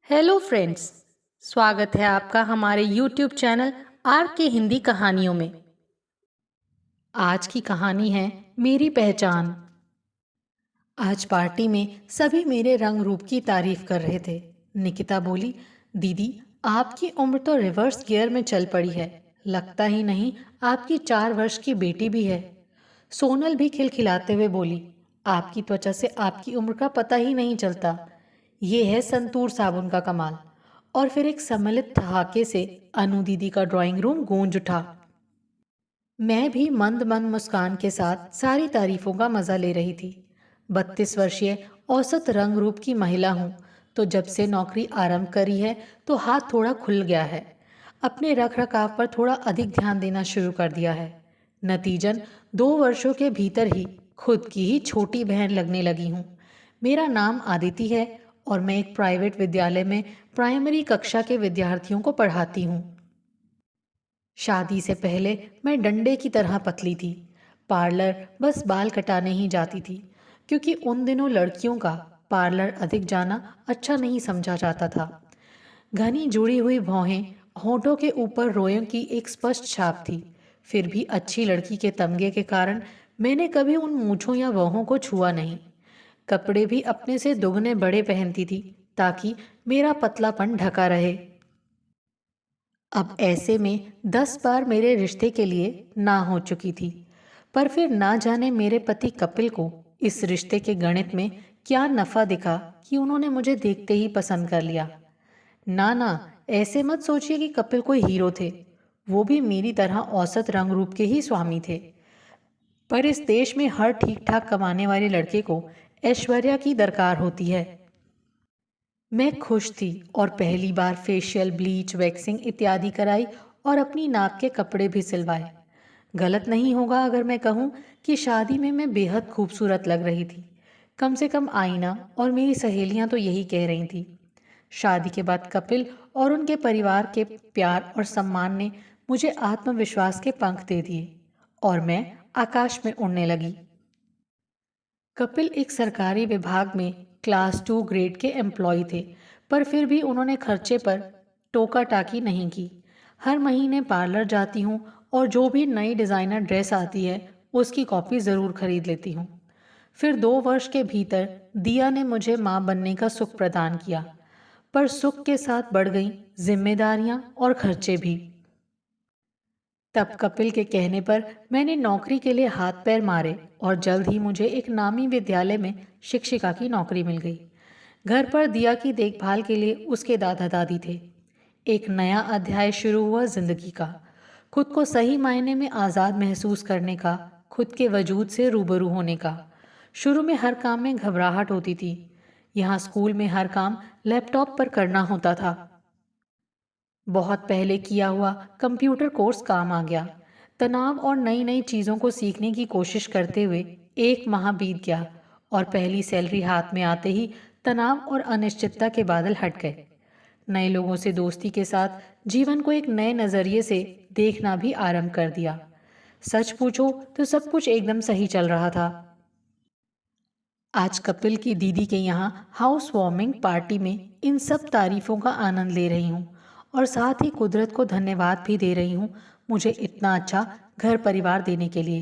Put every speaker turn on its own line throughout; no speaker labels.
Hello friends. स्वागत है आपका हमारे यूट्यूब चैनल आर के हिंदी कहानियों में। आज की कहानी है मेरी पहचान। आज पार्टी में सभी मेरे रंग रूप की तारीफ कर रहे थे। निकिता बोली, दीदी आपकी उम्र तो रिवर्स गियर में चल पड़ी है, लगता ही नहीं आपकी 4 वर्ष की बेटी भी है। सोनल भी खिलखिलाते हुए बोली, आपकी त्वचा से आपकी उम्र का पता ही नहीं चलता, ये है संतूर साबुन का कमाल। और फिर एक सम्मिलित ठहाके से अनु दीदी का ड्राइंग रूम गूंज उठा। मैं भी मंद मंद मुस्कान के साथ सारी तारीफों का मजा ले रही थी। 32 वर्षीय औसत रंग रूप की महिला हूँ, तो जब से नौकरी आरंभ करी है तो हाथ थोड़ा खुल गया है। अपने रख रखाव पर थोड़ा अधिक ध्यान देना शुरू कर दिया है। नतीजन 2 वर्षों के भीतर ही खुद की ही छोटी बहन लगने लगी हूँ। मेरा नाम आदिति है और मैं एक प्राइवेट विद्यालय में प्राइमरी कक्षा के विद्यार्थियों को पढ़ाती हूँ। शादी से पहले मैं डंडे की तरह पतली थी। पार्लर बस बाल कटाने ही जाती थी, क्योंकि उन दिनों लड़कियों का पार्लर अधिक जाना अच्छा नहीं समझा जाता था। घनी जुड़ी हुई भौहें, होठों के ऊपर रोयों की एक स्पष्ट छाप थी। फिर भी अच्छी लड़की के तमगे के कारण मैंने कभी उन मूंछों या भौहों को छुआ नहीं। कपड़े भी अपने से दोगुने बड़े पहनती थी, ताकि मेरा पतलापन ढका रहे। अब ऐसे में 10 बार मेरे रिश्ते के लिए ना हो चुकी थी, पर फिर ना जाने मेरे पति कपिल को इस रिश्ते के गणित में क्या नफा दिखा कि उन्होंने मुझे देखते ही पसंद कर लिया। ना ना, ऐसे मत सोचिए कि कपिल कोई हीरो थे। वो भी मेरी तरह औसत रंग रूप के ही स्वामी थे। पर इस देश में हर ठीक ठाक कमाने वाले लड़के को ऐश्वर्या की दरकार होती है। मैं खुश थी और पहली बार फेशियल, ब्लीच, वैक्सिंग इत्यादि कराई और अपनी नाप के कपड़े भी सिलवाए। गलत नहीं होगा अगर मैं कहूँ कि शादी में मैं बेहद खूबसूरत लग रही थी। कम से कम आईना और मेरी सहेलियां तो यही कह रही थी। शादी के बाद कपिल और उनके परिवार के प्यार और सम्मान ने मुझे आत्मविश्वास के पंख दे दिए और मैं आकाश में उड़ने लगी। कपिल एक सरकारी विभाग में क्लास 2 ग्रेड के एम्प्लॉय थे, पर फिर भी उन्होंने खर्चे पर टोका टाकी नहीं की। हर महीने पार्लर जाती हूँ और जो भी नई डिज़ाइनर ड्रेस आती है उसकी कॉपी ज़रूर खरीद लेती हूँ। फिर 2 वर्ष के भीतर दिया ने मुझे माँ बनने का सुख प्रदान किया, पर सुख के साथ बढ़ गई जिम्मेदारियाँ और खर्चे भी। तब कपिल के कहने पर मैंने नौकरी के लिए हाथ पैर मारे और जल्द ही मुझे एक नामी विद्यालय में शिक्षिका की नौकरी मिल गई। घर पर दिया की देखभाल के लिए उसके दादा दादी थे। एक नया अध्याय शुरू हुआ जिंदगी का, खुद को सही मायने में आज़ाद महसूस करने का, खुद के वजूद से रूबरू होने का। शुरू में हर काम में घबराहट होती थी। यहाँ स्कूल में हर काम लैपटॉप पर करना होता था। बहुत पहले किया हुआ कंप्यूटर कोर्स काम आ गया। तनाव और नई नई चीज़ों को सीखने की कोशिश करते हुए 1 माह बीत गया और पहली सैलरी हाथ में आते ही तनाव और अनिश्चितता के बादल हट गए। नए लोगों से दोस्ती के साथ जीवन को एक नए नज़रिए से देखना भी आरंभ कर दिया। सच पूछो तो सब कुछ एकदम सही चल रहा था। आज कपिल की दीदी के यहाँ हाउस वार्मिंग पार्टी में इन सब तारीफों का आनंद ले रही हूँ और साथ ही कुदरत को धन्यवाद भी दे रही हूँ मुझे इतना अच्छा घर परिवार देने के लिए।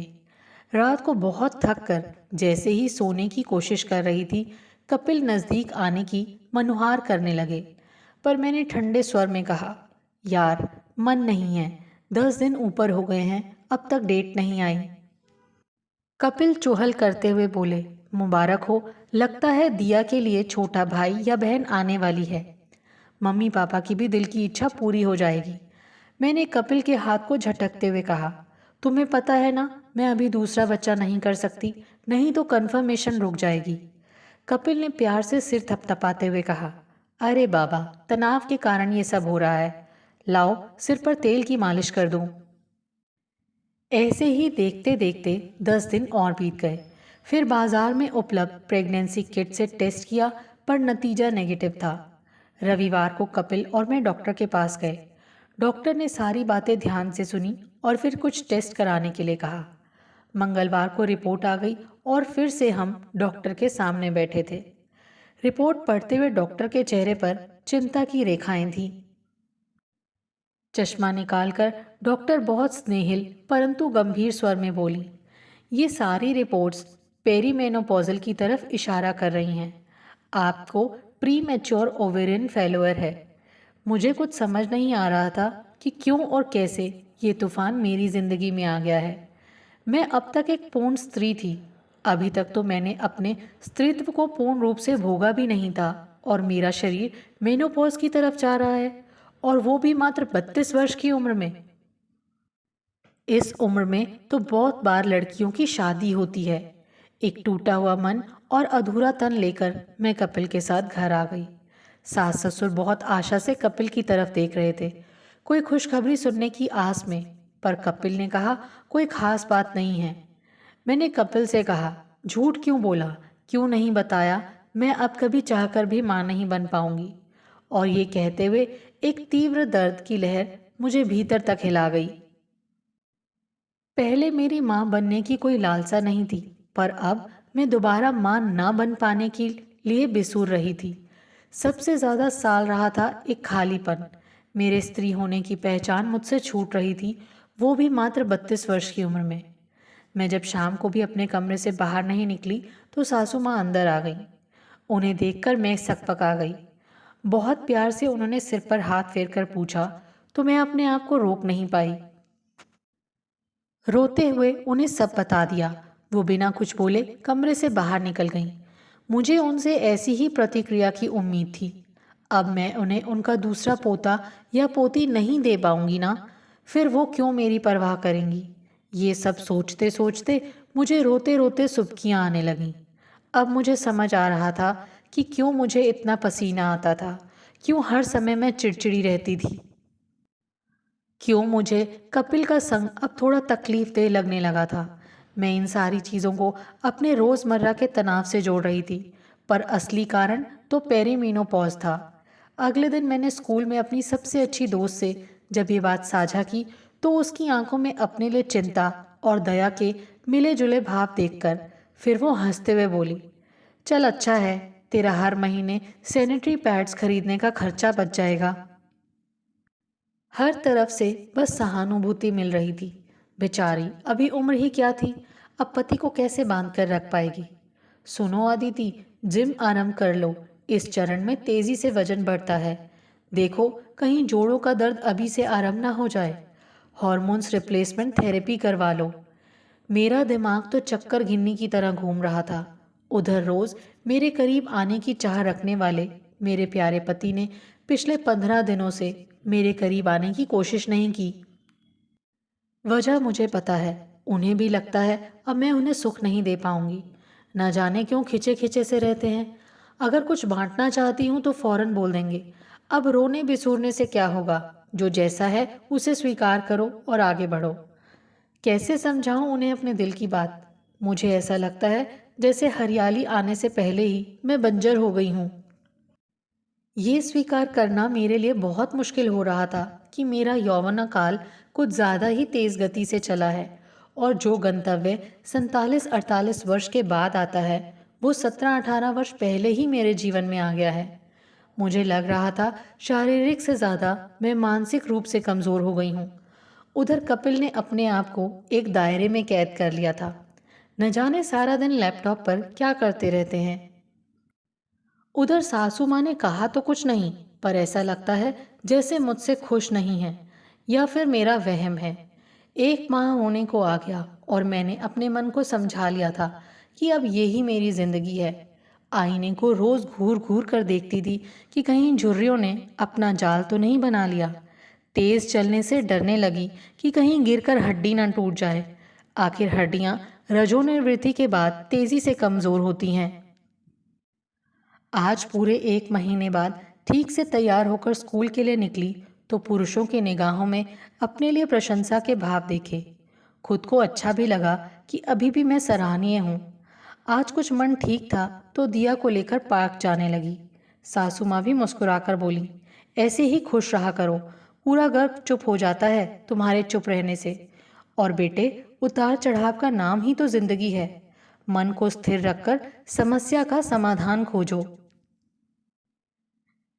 रात को बहुत थक कर जैसे ही सोने की कोशिश कर रही थी, कपिल नज़दीक आने की मनुहार करने लगे, पर मैंने ठंडे स्वर में कहा, यार मन नहीं है, 10 दिन ऊपर हो गए हैं, अब तक डेट नहीं आई। कपिल चुहल करते हुए बोले, मुबारक हो, लगता है दिया के लिए छोटा भाई या बहन आने वाली है। मम्मी पापा की भी दिल की इच्छा पूरी हो जाएगी। मैंने कपिल के हाथ को झटकते हुए कहा, तुम्हें पता है ना, मैं अभी दूसरा बच्चा नहीं कर सकती, नहीं तो कन्फर्मेशन रुक जाएगी। कपिल ने प्यार से सिर थपथपाते हुए कहा, अरे बाबा, तनाव के कारण ये सब हो रहा है, लाओ सिर पर तेल की मालिश कर दूं। ऐसे ही देखते देखते 10 दिन और बीत गए। फिर बाजार में उपलब्ध प्रेगनेंसी किट से टेस्ट किया, पर नतीजा नेगेटिव था। रविवार को कपिल और मैं डॉक्टर के पास गए। डॉक्टर ने सारी बातें ध्यान से सुनी और फिर कुछ टेस्ट कराने के लिए कहा। मंगलवार को रिपोर्ट आ गई और फिर से हम डॉक्टर के सामने बैठे थे। रिपोर्ट पढ़ते हुए डॉक्टर के चेहरे पर चिंता की रेखाएं थीं। चश्मा निकालकर डॉक्टर बहुत स्नेहिल परंतु गंभीर स्वर में बोली, ये सारी रिपोर्ट्स पेरीमेनोपॉजल की तरफ इशारा कर रही हैं। आपको प्री मैच्योर ओवेरियन फेल्योर है। मुझे कुछ समझ नहीं आ रहा था कि क्यों और कैसे ये तूफान मेरी जिंदगी में आ गया है। मैं अब तक एक पूर्ण स्त्री थी। अभी तक तो मैंने अपने स्त्रीत्व को पूर्ण रूप से भोगा भी नहीं था और मेरा शरीर मेनोपॉज की तरफ जा रहा है, और वो भी मात्र 32 वर्ष की उम्र में। इस उम्र में तो बहुत बार लड़कियों की शादी होती है। एक टूटा हुआ मन और अधूरा तन लेकर मैं कपिल के साथ घर आ गई। सास ससुर बहुत आशा से कपिल की तरफ देख रहे थे, कोई खुशखबरी सुनने की आस में। पर कपिल ने कहा, कोई खास बात नहीं है। मैंने कपिल से कहा, झूठ क्यों बोला, क्यों नहीं बताया, मैं अब कभी चाहकर भी मां नहीं बन पाऊंगी। और ये कहते हुए एक तीव्र दर्द की लहर मुझे भीतर तक हिला गई। पहले मेरी मां बनने की कोई लालसा नहीं थी, पर अब मैं दोबारा मां ना बन पाने के लिए बेसुर रही थी। सबसे ज्यादा साल रहा था एक खालीपन। मेरे स्त्री होने की पहचान मुझसे छूट रही थी, वो भी मात्र 32 वर्ष की उम्र में। मैं जब शाम को भी अपने कमरे से बाहर नहीं निकली तो सासू माँ अंदर आ गई। उन्हें देखकर मैं सकपका गई। बहुत प्यार से उन्होंने सिर पर हाथ फेरकर पूछा, तो मैं अपने आप को रोक नहीं पाई। रोते हुए उन्हें सब बता दिया। वो बिना कुछ बोले कमरे से बाहर निकल गईं। मुझे उनसे ऐसी ही प्रतिक्रिया की उम्मीद थी। अब मैं उन्हें उनका दूसरा पोता या पोती नहीं दे पाऊंगी ना, फिर वो क्यों मेरी परवाह करेंगी। ये सब सोचते सोचते मुझे रोते रोते सुबकियां आने लगीं। अब मुझे समझ आ रहा था कि क्यों मुझे इतना पसीना आता था, क्यों हर समय मैं चिड़चिड़ी रहती थी, क्यों मुझे कपिल का संग अब थोड़ा तकलीफदेह लगने लगा था। मैं इन सारी चीज़ों को अपने रोज़मर्रा के तनाव से जोड़ रही थी, पर असली कारण तो पेरीमेनोपॉज था। अगले दिन मैंने स्कूल में अपनी सबसे अच्छी दोस्त से जब ये बात साझा की तो उसकी आंखों में अपने लिए चिंता और दया के मिले जुले भाव देखकर फिर वो हंसते हुए बोली, चल अच्छा है, तेरा हर महीने सैनिटरी पैड्स खरीदने का खर्चा बच जाएगा। हर तरफ से बस सहानुभूति मिल रही थी। बेचारी अभी उम्र ही क्या थी, अब पति को कैसे बांध कर रख पाएगी। सुनो आदिति, जिम आरंभ कर लो, इस चरण में तेजी से वजन बढ़ता है। देखो कहीं जोड़ों का दर्द अभी से आरंभ ना हो जाए। हॉर्मोन्स रिप्लेसमेंट थेरेपी करवा लो। मेरा दिमाग तो चक्कर घिन्नी की तरह घूम रहा था। उधर रोज मेरे करीब आने की चाह रखने वाले मेरे प्यारे पति ने पिछले 15 दिनों से मेरे करीब आने की कोशिश नहीं की। वजह मुझे पता है, उन्हें भी लगता है अब मैं उन्हें सुख नहीं दे पाऊंगी। न जाने क्यों खिंचे खिंचे से रहते हैं। अगर कुछ बांटना चाहती हूँ तो फौरन बोल देंगे। अब रोने बिसूरने से क्या होगा, जो जैसा है उसे स्वीकार करो और आगे बढ़ो। कैसे समझाऊं उन्हें अपने दिल की बात। मुझे ऐसा लगता है जैसे हरियाली आने से पहले ही मैं बंजर हो गई हूँ। ये स्वीकार करना मेरे लिए बहुत मुश्किल हो रहा था कि मेरा यौवन काल कुछ ज़्यादा ही तेज़ गति से चला है, और जो गंतव्य 47-48 वर्ष के बाद आता है वो 17-18 वर्ष पहले ही मेरे जीवन में आ गया है। मुझे लग रहा था शारीरिक से ज़्यादा मैं मानसिक रूप से कमज़ोर हो गई हूँ। उधर कपिल ने अपने आप को एक दायरे में कैद कर लिया था। न जाने सारा दिन लैपटॉप पर क्या करते रहते हैं। उधर सासू माँ ने कहा तो कुछ नहीं, पर ऐसा लगता है जैसे मुझसे खुश नहीं है, या फिर मेरा वहम है। एक माह होने को आ गया और मैंने अपने मन को समझा लिया था कि अब यही मेरी जिंदगी है। आईने को रोज घूर घूर कर देखती थी कि कहीं झुर्रियों ने अपना जाल तो नहीं बना लिया। तेज चलने से डरने लगी कि कहीं गिरकर हड्डी न टूट जाए। आखिर हड्डियां रजोनिवृत्ति के बाद तेजी से कमजोर होती हैं। आज पूरे 1 महीने बाद ठीक से तैयार होकर स्कूल के लिए निकली तो पुरुषों की निगाहों में अपने लिए प्रशंसा के भाव देखे। खुद को अच्छा भी लगा कि अभी भी मैं सराहनीय हूँ। आज कुछ मन ठीक था तो दिया को लेकर पार्क जाने लगी। सासू माँ भी मुस्कुराकर बोली, ऐसे ही खुश रहा करो, पूरा घर चुप हो जाता है तुम्हारे चुप रहने से। और बेटे, उतार चढ़ाव का नाम ही तो जिंदगी है। मन को स्थिर रखकर समस्या का समाधान खोजो।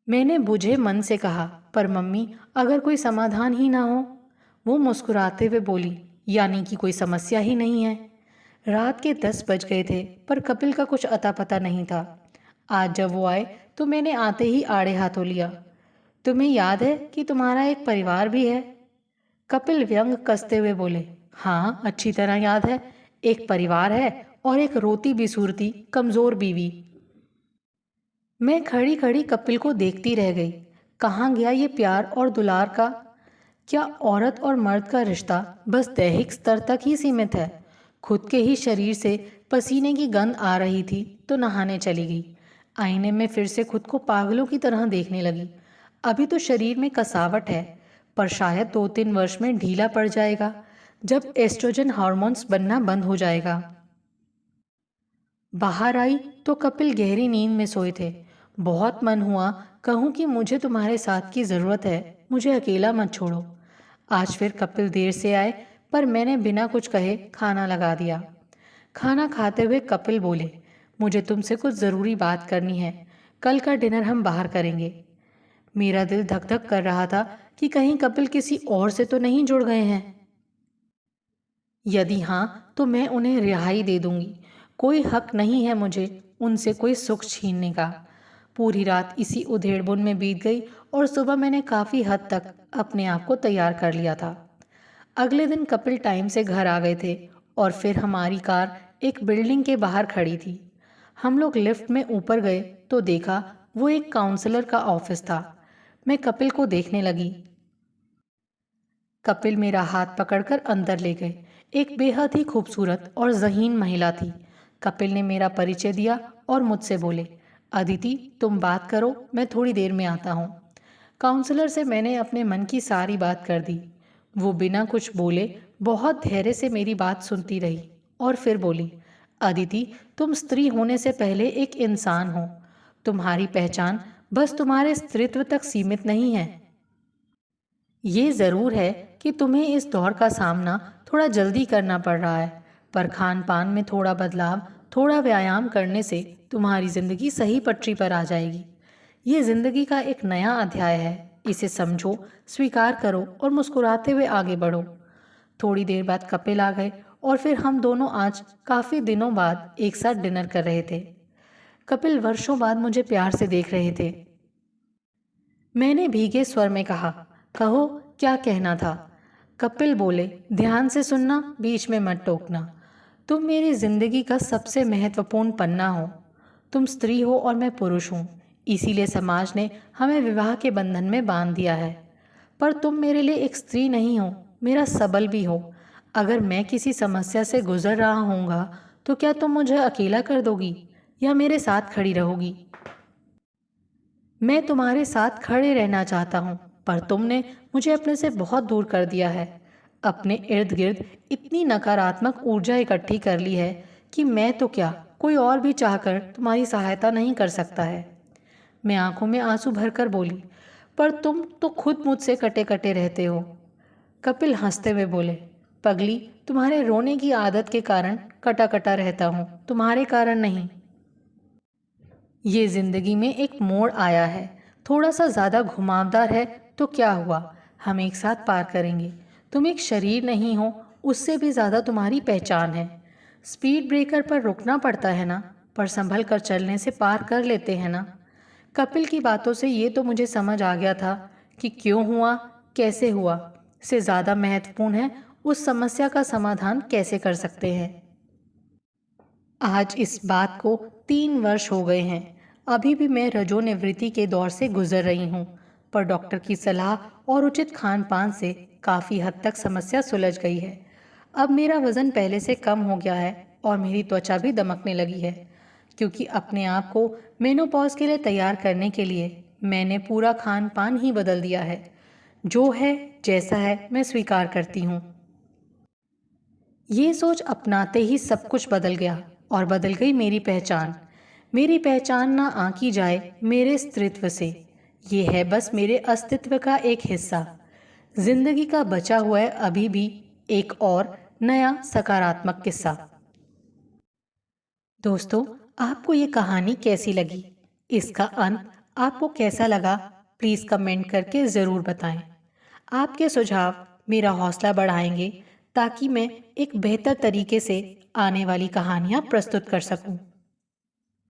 मैंने बुझे मन से कहा, पर मम्मी, अगर कोई समाधान ही ना हो? वो मुस्कुराते हुए बोली, यानी कि कोई समस्या ही नहीं है। रात के 10 बज गए थे, पर कपिल का कुछ अता पता नहीं था। आज जब वो आए तो मैंने आते ही आड़े हाथों लिया। तुम्हें याद है कि तुम्हारा एक परिवार भी है? कपिल व्यंग कसते हुए बोले, हाँ अच्छी तरह याद है। एक परिवार है और एक रोती बिसूरती कमजोर बीवी। मैं खड़ी खड़ी कपिल को देखती रह गई। कहाँ गया ये प्यार और दुलार का? क्या औरत और मर्द का रिश्ता बस दैहिक स्तर तक ही सीमित है? खुद के ही शरीर से पसीने की गंध आ रही थी तो नहाने चली गई। आईने में फिर से खुद को पागलों की तरह देखने लगी। अभी तो शरीर में कसावट है, पर शायद 2-3 वर्ष में ढीला पड़ जाएगा, जब एस्ट्रोजन हार्मोन्स बनना बंद हो जाएगा। बाहर आई तो कपिल गहरी नींद में सोए थे। बहुत मन हुआ कहूँ कि मुझे तुम्हारे साथ की ज़रूरत है, मुझे अकेला मत छोड़ो। आज फिर कपिल देर से आए, पर मैंने बिना कुछ कहे खाना लगा दिया। खाना खाते हुए कपिल बोले, मुझे तुमसे कुछ ज़रूरी बात करनी है। कल का डिनर हम बाहर करेंगे। मेरा दिल धक धक कर रहा था कि कहीं कपिल किसी और से तो नहीं जुड़ गए हैं। यदि हाँ, तो मैं उन्हें रिहाई दे दूंगी। कोई हक नहीं है मुझे उनसे कोई सुख छीनने का। पूरी रात इसी उधेड़बुन में बीत गई और सुबह मैंने काफ़ी हद तक अपने आप को तैयार कर लिया था। अगले दिन कपिल टाइम से घर आ गए थे और फिर हमारी कार एक बिल्डिंग के बाहर खड़ी थी। हम लोग लिफ्ट में ऊपर गए तो देखा वो एक काउंसलर का ऑफिस था। मैं कपिल को देखने लगी। कपिल मेरा हाथ पकड़कर अंदर ले गए। एक बेहद ही खूबसूरत और ज़हीन महिला थी। कपिल ने मेरा परिचय दिया और मुझसे बोले, अदिति तुम बात करो, मैं थोड़ी देर में आता हूँ। काउंसलर से मैंने अपने मन की सारी बात कर दी। वो बिना कुछ बोले बहुत धैर्य से मेरी बात सुनती रही और फिर बोली, अदिति तुम स्त्री होने से पहले एक इंसान हो। तुम्हारी पहचान बस तुम्हारे स्त्रीत्व तक सीमित नहीं है। ये ज़रूर है कि तुम्हें इस दौर का सामना थोड़ा जल्दी करना पड़ रहा है, पर खान पान में थोड़ा बदलाव, थोड़ा व्यायाम करने से तुम्हारी ज़िंदगी सही पटरी पर आ जाएगी। ये ज़िंदगी का एक नया अध्याय है। इसे समझो, स्वीकार करो और मुस्कुराते हुए आगे बढ़ो। थोड़ी देर बाद कपिल आ गए और फिर हम दोनों आज काफ़ी दिनों बाद एक साथ डिनर कर रहे थे। कपिल वर्षों बाद मुझे प्यार से देख रहे थे। मैंने भीगे स्वर में कहा, कहो क्या कहना था? कपिल बोले, ध्यान से सुनना, बीच में मत टोकना। तुम मेरी जिंदगी का सबसे महत्वपूर्ण पन्ना हो। तुम स्त्री हो और मैं पुरुष हूँ, इसीलिए समाज ने हमें विवाह के बंधन में बांध दिया है। पर तुम मेरे लिए एक स्त्री नहीं हो, मेरा सबल भी हो। अगर मैं किसी समस्या से गुजर रहा होऊंगा तो क्या तुम मुझे अकेला कर दोगी या मेरे साथ खड़ी रहोगी? मैं तुम्हारे साथ खड़े रहना चाहता हूँ, पर तुमने मुझे अपने से बहुत दूर कर दिया है। अपने इर्द गिर्द इतनी नकारात्मक ऊर्जा इकट्ठी कर ली है कि मैं तो क्या, कोई और भी चाहकर तुम्हारी सहायता नहीं कर सकता है। मैं आंखों में आंसू भरकर बोली, पर तुम तो खुद मुझसे कटे कटे रहते हो। कपिल हंसते हुए बोले, पगली, तुम्हारे रोने की आदत के कारण कटा कटा रहता हूँ, तुम्हारे कारण नहीं। ये जिंदगी में एक मोड़ आया है, थोड़ा सा ज़्यादा घुमावदार है तो क्या हुआ, हम एक साथ पार करेंगे। तुम एक शरीर नहीं हो, उससे भी ज़्यादा तुम्हारी पहचान है। स्पीड ब्रेकर पर रुकना पड़ता है ना, पर संभल कर चलने से पार कर लेते हैं ना। कपिल की बातों से ये तो मुझे समझ आ गया था कि क्यों हुआ, कैसे हुआ से ज़्यादा महत्वपूर्ण है उस समस्या का समाधान कैसे कर सकते हैं। आज इस बात को 3 वर्ष हो गए हैं। अभी भी मैं रजोनिवृत्ति के दौर से गुजर रही हूँ, पर डॉक्टर की सलाह और उचित खान पान से काफ़ी हद तक समस्या सुलझ गई है। अब मेरा वज़न पहले से कम हो गया है और मेरी त्वचा भी दमकने लगी है, क्योंकि अपने आप को मेनोपॉज के लिए तैयार करने के लिए मैंने पूरा खान पान ही बदल दिया है। जो है जैसा है मैं स्वीकार करती हूँ। ये सोच अपनाते ही सब कुछ बदल गया और बदल गई मेरी पहचान। मेरी पहचान ना आंकी जाए मेरे स्त्रीत्व से, ये है बस मेरे अस्तित्व का एक हिस्सा। जिंदगी का बचा हुआ है अभी भी एक और नया सकारात्मक किस्सा। दोस्तों, आपको ये कहानी कैसी लगी? इसका अंत आपको कैसा लगा प्लीज़ कमेंट करके ज़रूर बताएं। आपके सुझाव मेरा हौसला बढ़ाएंगे ताकि मैं एक बेहतर तरीके से आने वाली कहानियाँ प्रस्तुत कर सकूं।